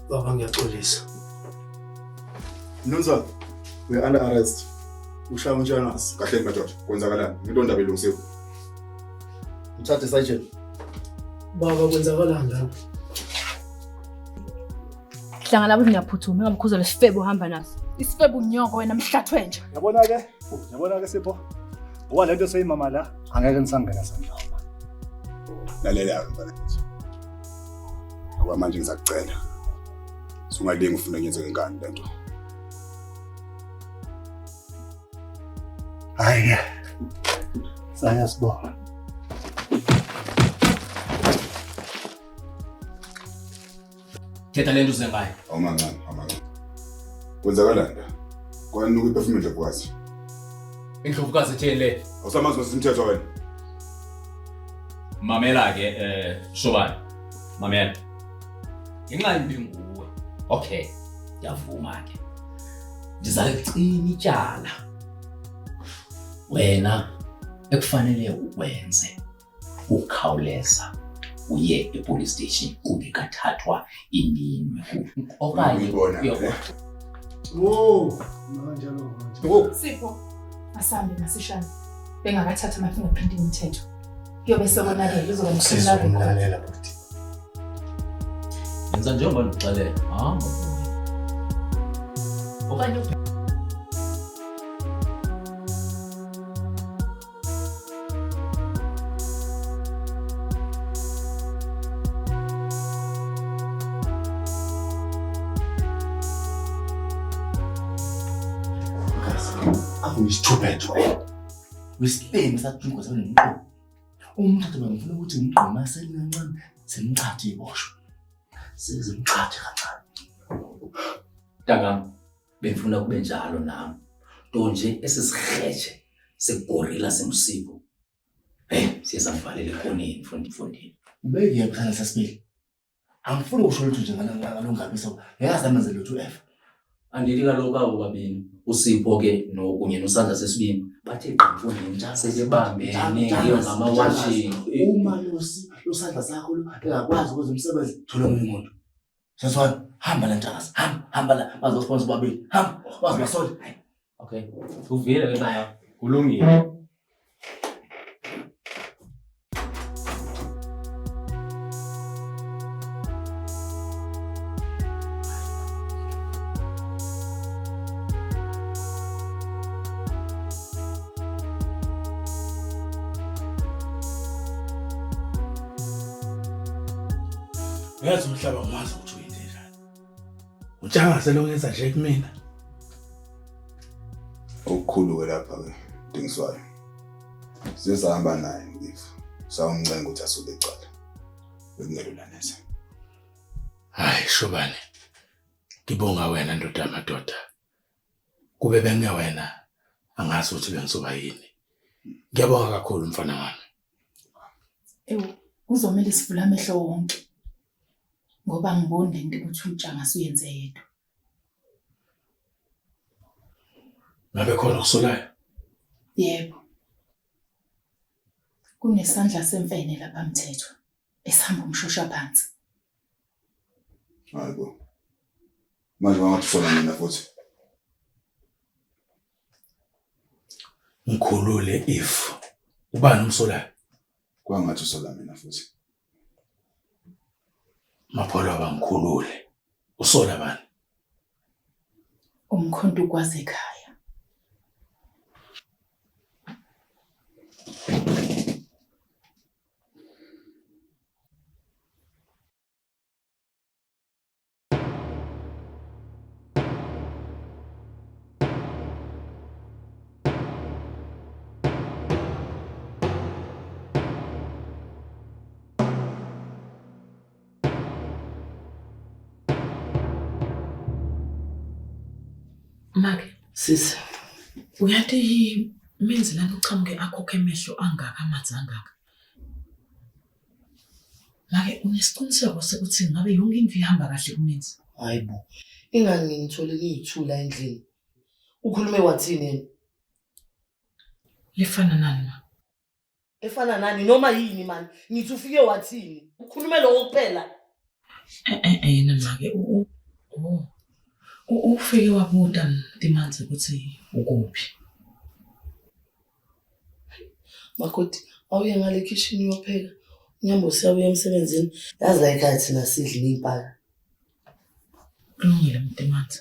Baba ngiyaxolisa. Mnumzane, we under arrest. Ushaya uNtshangase. Kahle madoda. Kwenzakalani? Ngento ndaba ilungisiwe. Mthathe Sergeant. Baba kwenzakalani la? Hlanga labo ngiyaphuthuma ngamkhuzo lesifebe uhamba naso. Isifebe unyongo wena mhlathwenja. Yabona ke Sipho. Ngoba lento seyimama la angeke nisangena sandla. Lalela mfana. Okwamanje ngizakucela. Sungalingi ufuna ngiyenzeke ngani lento. Hayi. Sayasibona. Thetha lento uzengayo. Awumancane. Kwenzakalani la? Kwani ukuphefumula kwazi? Indlovukazi etheni le? Awusamazi wesimthetho wena. Mamela ke Shobani. Mamela. Inxa imbi nguwe. Okay. Ngiyavuma ke. Ndizayicina ityala. Wena ekufanele ukwenze ukhawuleza uye epolice station ungekathathwa iminwe okanye uyabona. Sipho asambe masishane. Bengakathatha ama fingerprint imithetho. Kuyobe sekubonakala uzoba Sizomlalela futhi. Yenza njengoba ndixelela. Okanye Uyisithuphetho wena. Wisipeni sathungo sanemqondo. Umuntu bengifuna ukuthi ngigqoma selikancane semncathe iboshwe. Sizimncathe kancane. Ntangam bengifuna kube njalo nami. Nto nje esisigeje segorilla semsipho. Siyasamvalele ekhoneni mfundini. Ubeke yaqala sasibili. Angifuni ukusho lutho nje ngalongabi so. Yazi amenzele lutho F. Andithi kaloku abo babini uSipho ke nokunye nosandla sesibini bathe qhamfundini seke bambene iyo ngamawashi. Uma losandla sakho engakwazi ukwenza umsebenzi thola omunye umuntu. Saswana hamba la Ntshangase. Hamba la bazosponsor babili. Hamba bazosola. Okay. Uvile ke baba. Kulungile. Yazi umhlaba ngwazi ukuthi uyinde njani. Untshangase lo ngenza nje kumina. Okukhulu ke lapha ke Dingiswayo. Sizahamba naye ngifu. Sawumncenga ukuthi asuke ecala. Bekungelula neze. Hayi Shobani. Ngibonga wena ndoda amadoda. Kube bengewena angazi ukuthi bengizoba yini. Ngiyabonga kakhulu mfana wami. Uzomela sivula amehlo wonke. Ngoba ngibonde ukuthi uNtshangase uyenze yedwa. Ngabe khona ukusolayo? Yebo. Kunesandla semfene lapha mthetho esihamba umshosha phansi. Hayibo. Manje wangakusola mina futhi. Ngikhulule if ubani umsolayo? Kwangathi usola mina futhi. Mapholo abangikhulule. Usola bani? Umkhonto ukwazi ekhaya. Make Sisi. uyathi menzi lana uchamuke akhokhe emehlo angaka amanzi angaka. Make unesiqiniseko sokuthi ngabe yonke into ihamba kahle kumenzi? Hayibo. Ingani ngitholele izithula endlini. Ukhulume wathini? Lifana nani ma? Efana nani noma yini mani? Ngithi ufike wathini? Ukhulume lokho kuphela. Yena make Oh. Ufike wabuda Ntimanzi ukuthi ukuphi. Makoti, awuye ngale kitchen uyopheka. Nyambo siyabuya emsebenzini. Yazi la ekhaya thina sidla impaka. Kulungile Ntimanzi.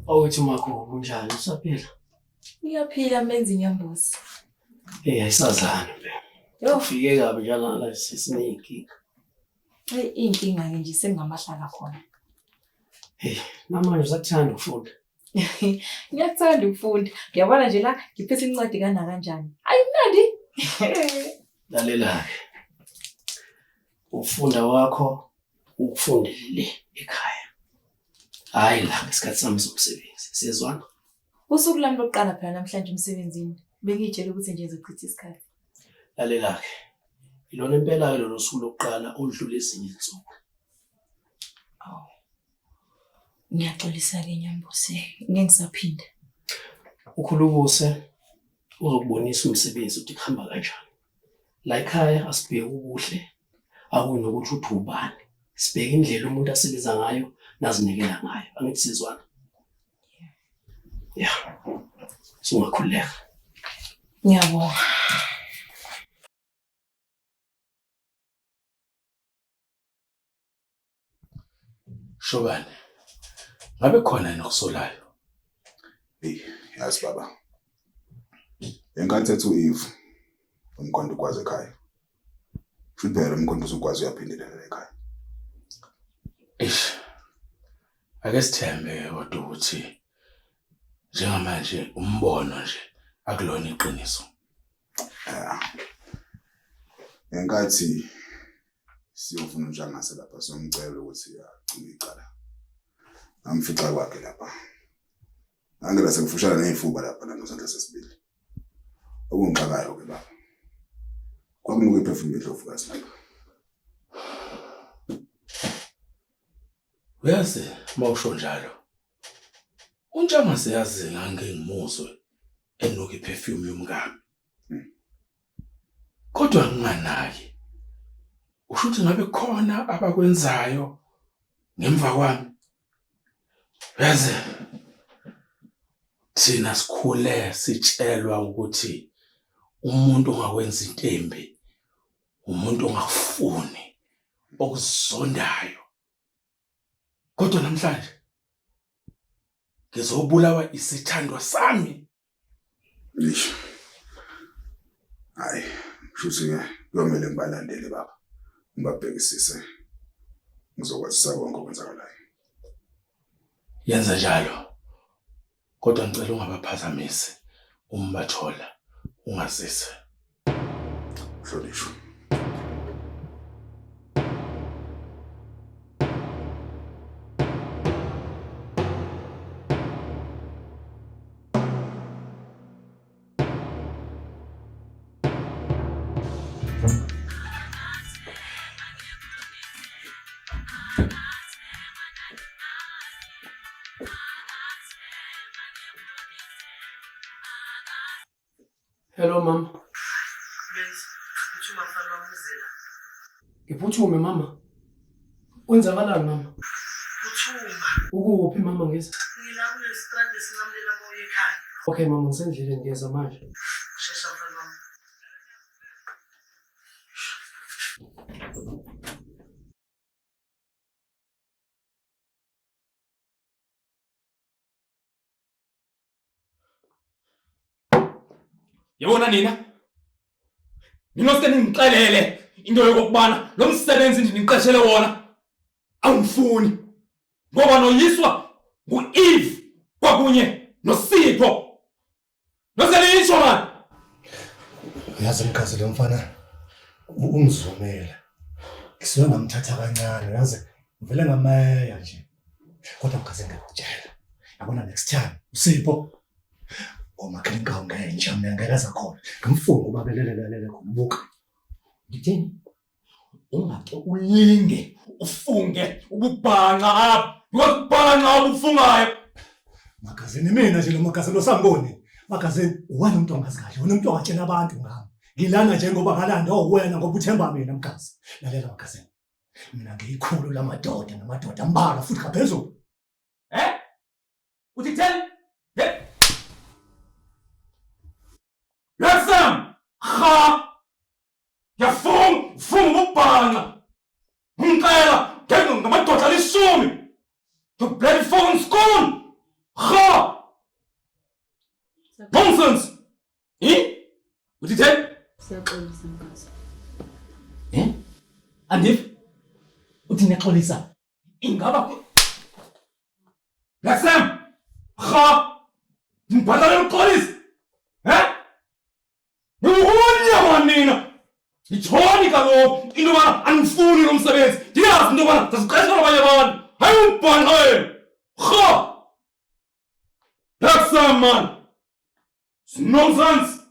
Awuthi makho kunjani usaphila? Ngiyaphila menzi Nyambosi. Ayisazana phela. Yo, Ufike kabi njalo la sisinenkinga. inkinga ke nje sengamahlala khona. Namanje usathanda ukufunda. Ngiyathanda ukufunda. Ngiyabona nje la ngiphethe incwadi kana kanjani. Ayimnandi. Lalela-ke. Ufunda wakho ukufundele ekhaya. Hayi la ngesikhathi sami somsebenzi. Siyezwana? Usuku lami lokuqala phela namhlanje emsebenzini. Bengitshela ukuthi nje ngizochitha isikhathi. Lalela-ke. Ilona impela lolo suku lokuqala odlule ezinye izinsuku. Aw. Ngiyaxolisa ke Nyambosi. Ngeke ngisaphinda. Ukhulubuse uzokubonisa umsebenzi ukuthi kuhamba kanjani. La ekhaya asibheke ubuhle akunokuthi uthi ubani. Sibheke indlela umuntu asebenza ngayo nazinikela ngayo. Angithi sizwana? Yeah. Sungakhuleka. Ngiyabonga. Shobane. Ngabe khona nokusolayo. Hey, yazi baba. Enkathi ethu Eve umkhonto ukwazi ekhaya. Futhi phela umkhonto uzokwazi uyaphindelela ekhaya. Ake sithembe kodwa ukuthi njengamanje umbono nje akulona iqiniso. Enkathi siyofuna njengase lapha somcela ukuthi agcine icala. Amfica kwakhe lapha. Angela sekufushana nezifuba lapha nanosandla sesibili. Okungixakayo ke baba. Kwakunuke iphefumula idlovukazi lapha. Uyazi mawusho njalo. Untshanga siyazi ngangengimuzwe enuka iperfume yomngami. Kodwa nginganaki. Ushuthi ngabe khona abakwenzayo ngemva kwami. Yazi thina sikhule sitshelwa ukuthi umuntu ongakwenza into embi umuntu ongafuni okuzondayo. Kodwa namhlanje ngizobulawa isithandwa sami. Lisho. Hayi, shuthi kuyomela ngibalandele baba. Ngibabhekisise. Ngizokwazi sabonke okwenzakalayo. Yenza njalo. Kodwa ngicela ungabaphazamisi uma bathola ungazise. Hlolisho. Hello mama. Uthuma mfana wamuzela. Ngiphuthume mama. Kwenzakalani mama? Uthuma. Ukuphi mama ngize? Ngila kule strade singamlela moya ekhaya. Okay mama ngisendleleni ngiyeza manje. Shesha mfana wami. Yabona nina ninoske ningixelele into yokubana lo msebenzi ndiniqeshele wona awumfuni ngoba noyiswa nguEve kwakunye noSipho noselisho man. Uyazi mkhazi lo mfana ungizumela. Ngisuke ngamthatha kancane yazi ngivele ngameya nje. Kodwa mkhazi ngiyakutshela. Yabona next time uSipho omaklinka ungenja mina ngelaza khona. Ngimfuna ubabelelelele khona buka. Ngithini? Ungake ulinge ufunge ububhanqa apha. Because ubhanqa ubufungayo. Magazini mina nje lo magazini osamboni. Magazini uwena umuntu ongazi kahle, umuntu ongatshela abantu ngami. Ngilana njengoba ngalanda owena ngoba uthemba mina mkazi. Lalela magazini. Mina ngiyikhulu lamadoda namadoda ambala futhi ngaphezulu. Uthi tell? Laksam! Kha! Yafung ububhanqa. Ngicela ngeke ngamadoda alisumi. You bloody phone school! Kha! Nonsense! Uthi tell? Siyaxolisa mkazi. Andif? Uthi nexolisa? Ingaba Laksam! Kha! Ngibhatala uxolisa. Unya manina. Ngithoni kaloku into yoba andifuni lo msebenzi. Ndiyazi into yoba ndasiqesha nabanye abantu. Hayi ubhanqa wena. Kha! Laksam man. It's nonsense.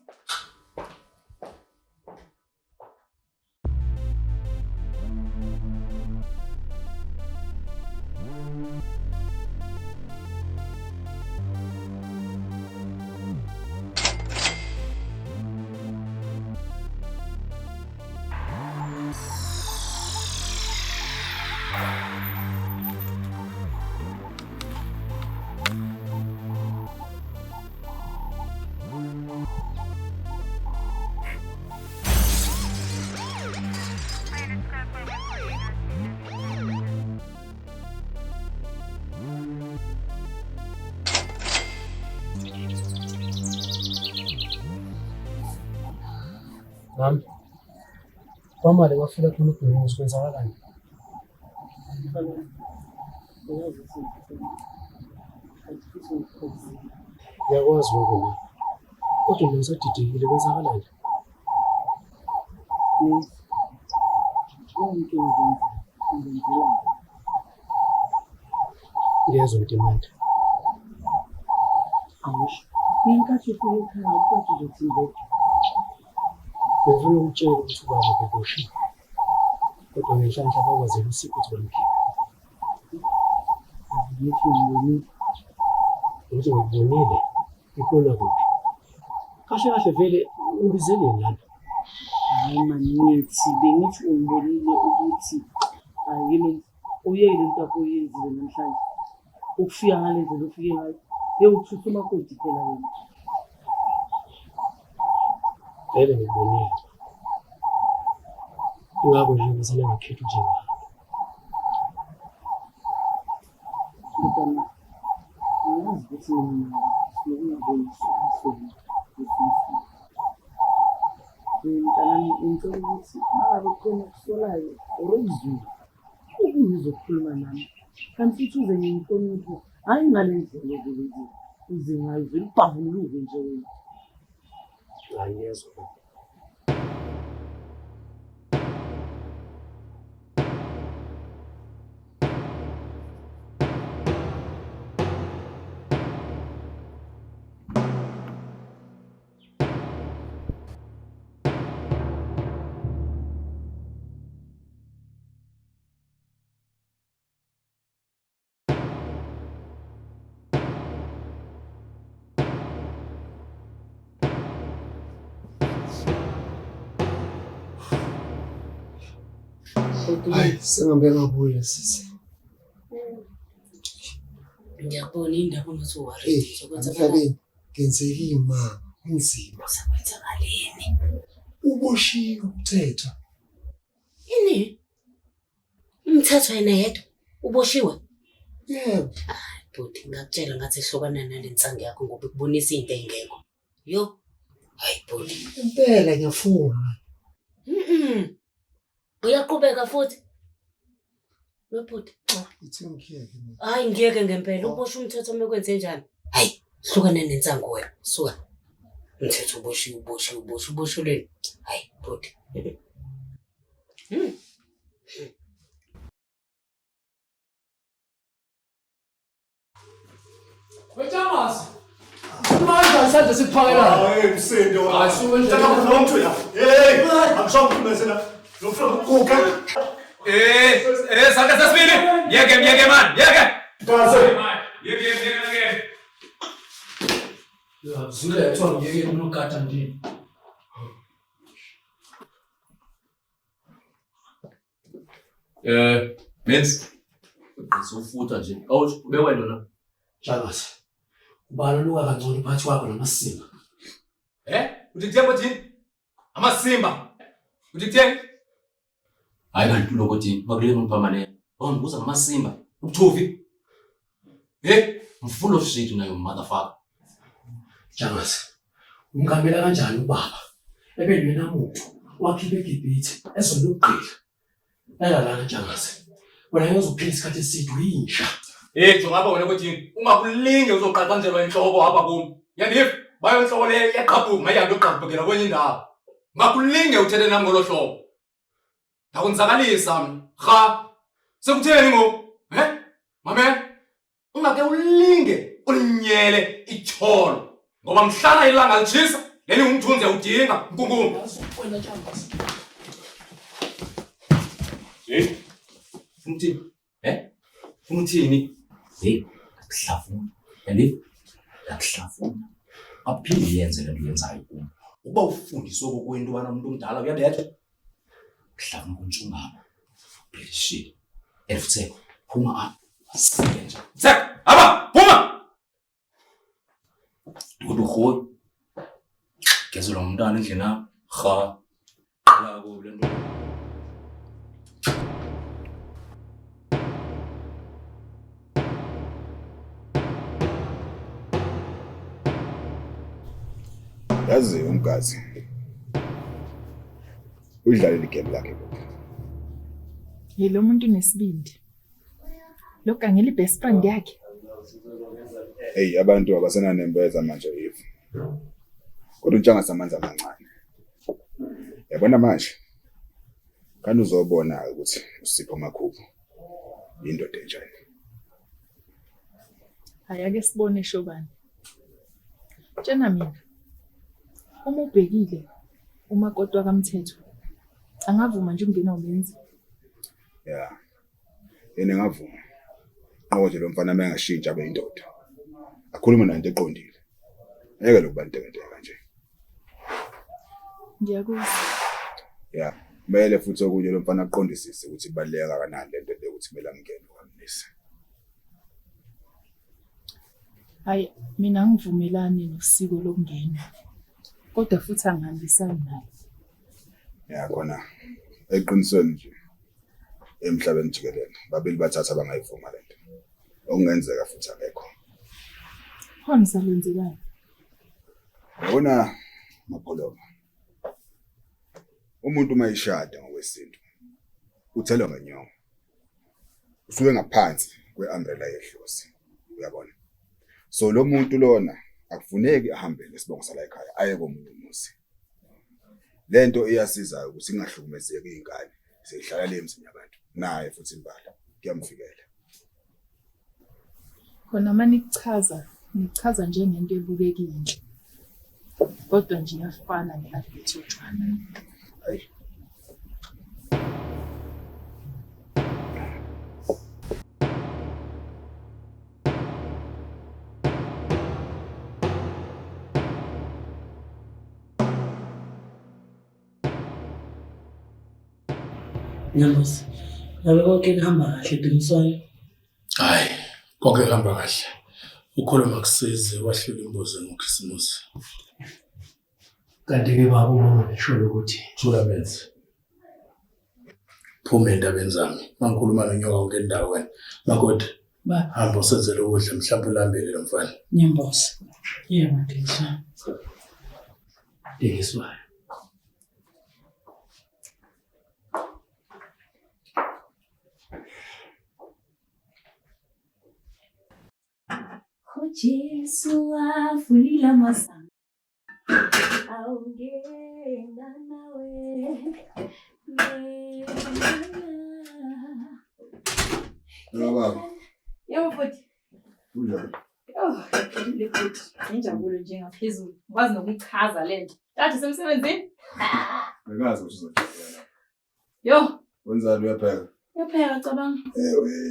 Nami kwamale wafika khona ubhekile sikwenzakalani? Ngiyakwazi lokho mina. Kodwa mina ngisadidekile kwenzakalani? Ngiyezwa Ntimande. Ngenkathi ufike ekhaya ukwazi uzothi ngedwa. Bengifuna ukutshela ukuthi ubaba ubeboshiwe. Kodwa ngenhlanhla bakwazela uSipho ukuthi bamkhiphe. Ngithi ngibonile. Ukuthi ngikubonile, ngibona kuphi? Kahle kahle vele ungizeleni lana. Hayi manithi bengithi ungibonile ukuthi yini uyele into yakho oyenzile namhlanje. Ukufika ngale ndlela ufike ngayo. Bewuthutha umakoti phela wena. Vele ngikubonile. Ingakho nje ngisale ngakhetha njengalo. Mntana, uyazi ukuthi mina sinokungaboni isifo. Mntana, ngicela ukuthi mangabe khona okusolayo orozulu ukuzokhuluma nami. Kanti futhi uze ngiyihloniphe, hayi ngale ndlela lezi. Uze ngayivele ubhavuluke nje wena. Angiyezwa. Hayi, sengabe ngabuya sisi. Ngiyabona indaba ongathi worried sokwenza Mhlabeni ngenzekile ma, kunzima. sekwenzakaleni. Uboshiwe umthetho. Ini? Umthetho yena yedwa uboshiwe? Yebo. Bhuti ngakutshela ngathi ehlokana nalensanga yakho ngoba ikubonisa into engekho. Yo. Hayi bhuti. Impela ngiyafunga. Uyaqhubeka futhi. Lo bhuti. Ithi ngiyeke mina. Hayi ngiyeke ngempela ubosha umthetho omekwenze njani? Hayi, hlukana nensango wena. Suka. Umthetho uboshiwe. Hayi bhuti. Wethamasi. Manje isandla siphakelayo. Hayi msindo. Asuke Ngicela ukuthi la. Hey, angisho ukuphumezela. Lofuna ukuguga. Sandla sesibili. Yeke man. Yeke. Kaze. Yeke. Zule yathiwa ngiyeke unogada ndini. Menzi. Usufutha nje. Awuthi ube wena na. Jangase. Ubaluluka kangcono uphathi wakho namasimba. Uthi kutheni bathini? Amasimba. Uthi kutheni? Hayi kanti lokho thini? Bakule ngiphamane. Awungibuza ngamasimba. Ubuthufi. I'm full of shit nayo motherfucker. Jangase. Ungamela kanjani ubaba? Ebelwena muntu wakhiphe eGibhithe ezolugqila. Lana Jangase. Wena uzophila isikhathi eside uyinja. Jongaba wena kuthini? Ungakulinge uzoqaqanjelwa inhloko apha kum. Yandiva? Bayo inhloko le yaqhabuka mayihambe yoqhabukela kwenye indawo. Ungakulinge uthethe nami ngolo hlobo. Ndakunzakalisa mina. Kha. Sekutheni ngoku? Mame? Ungake ulinge ulinyele itholo. Ngoba mhlana ilanga litshisa, leli ngumthunzi awudinga, nkunkulu. Wena Jangase. Uthini? Uthini? Akuhlafuna. Yandiva? Akuhlafuna. Aphinde yenze le nto yenzayo kum. Uba ufundiswe kokwentwana umuntu omdala uyabetha. Kuhlafuna kuntshungama. Shit. Futhi phuma apha. Siyenja. Sek, aba, phuma. Udukhoyi. Gezela umntana endlini apha. Kha. Qala ko le nto. Yazi umkazi. Udlale igame lakhe lokho. Yilo muntu unesibindi. Lo kangela ibest friend yakhe. Hey, abantu abasenanembeza manje yifu. Kodwa untshanga samanza amancane. Yabona manje. Kanti uzobona ukuthi uSipho Makhuphu indoda enjani. Hayake sibone shobani. Tshena mina. Uma ubhekile umakoti wakamthetho angavuma nje ukungena umenzi. Yeah. Yena ngavuma. Nje lo mfana mengashintsha abe indoda. Akhuluma nanto eqondile. Ngeke lokubantekenteka nje. Ngiyakuzwa. Yeah. Kumele futhi okunye lo mfana aqondisise ukuthi ibaleka kanani lento ukuthi kumele angene kwamnisi. Hayi mina ngivumelani nosiko lokungena. Kodwa futhi angihambisani naye. Yeah khona eqinisweni nje emhlabeni jikelele babili bathatha bangayivuma lento. Okungenzeka futhi akekho. Khona salenzelayo. Yabona Mapolova. Umuntu mayishada ngokwesintu uthelwa ngenyongo. Usuke ngaphansi kweumbrella yehlosi. Uyabona? So lo muntu lona akufuneki ahambe nesibongo sala ekhaya aye komunye umuzi. Lento iyasiza ukuthi ingahlukumezeki izingane sehlala le emzini yabantu. Naye futhi imbala kuyamfikela. Khona manje nichaza njengento ebukekile. Kodwa nje iyafana ne-advert yotshwala. Hayi. Nyamusa. Ngabe konke kuhamba kahle Dumiswayo? Hayi, konke kuhamba kahle. Ukhuluma kusize wahlula imbuzi ngoKhisimusi. Kanti-ke baba uma ngisho ukuthi Thula menze. Phuma endabeni zami. Mangikhuluma nonyoka wonke endaweni. Makoti. Ba. Hamba usenzele ukudla mhlawumbe ulambele lo mfana. Nyambosa. Yebo Dumiswayo. Dumiswayo. Jesu afulila masango aungena nawe Baba. Yebo futhi. Unjani? Le futhi. Injabulo nje ngaphezulu. Ngikwazi nokuchaza lento. Tathi semsebenzini? Ngikazi ukuthi uzojela. Yo. Wenzani uyapheka? Uyapheka cabanga.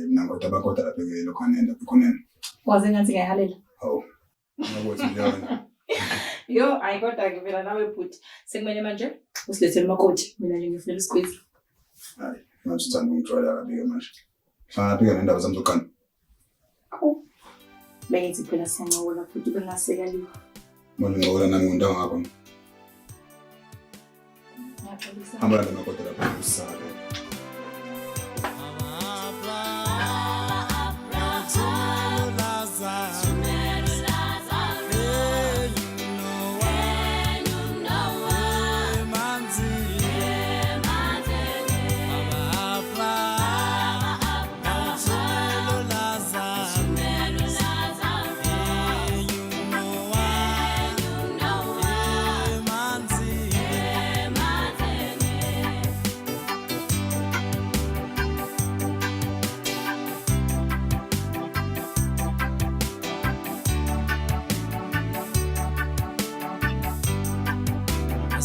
Mina kodwa abakoda lapha ke lokhoneni khoneni. Waze ngathi ngiyahalela. Hawu. Ngakwazi njalo. Yo, ayikoda ke phela nawe bhuti. Sekumele manje usilethele makoti. Mina nje ngifuna isikwezi. Hayi, manje sithanda ungithola kabi ke manje. Hlangaphi ke nendaba zami zokhanda. Awu. Bengithi phela siyancokola futhi bengasekaliwe. Mina ngicela nami ngundanga ngakho. Ngiyaxolisa. Hamba la makoda lapha usale.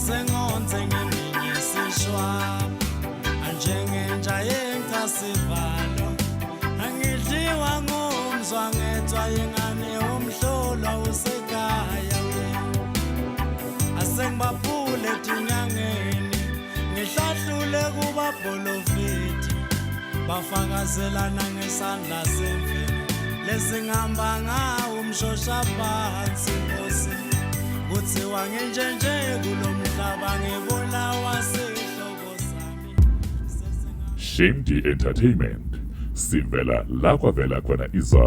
Sengonze ngeminye sishwaba anjengenja yenkasivalo angidliwa ngumzwa ngethwa yengane umhlolwa usekhaya asengibaphule tinyangeni ngihlahlule kubabholofithi bafakazelana ngesandla semvelo lesingihamba ngawo umshosha phansi nkosi kuthiwa ngenjenje kulomhlaba ngibulawa sihloko sami Shimdi Entertainment sivela la kwavela khona izwa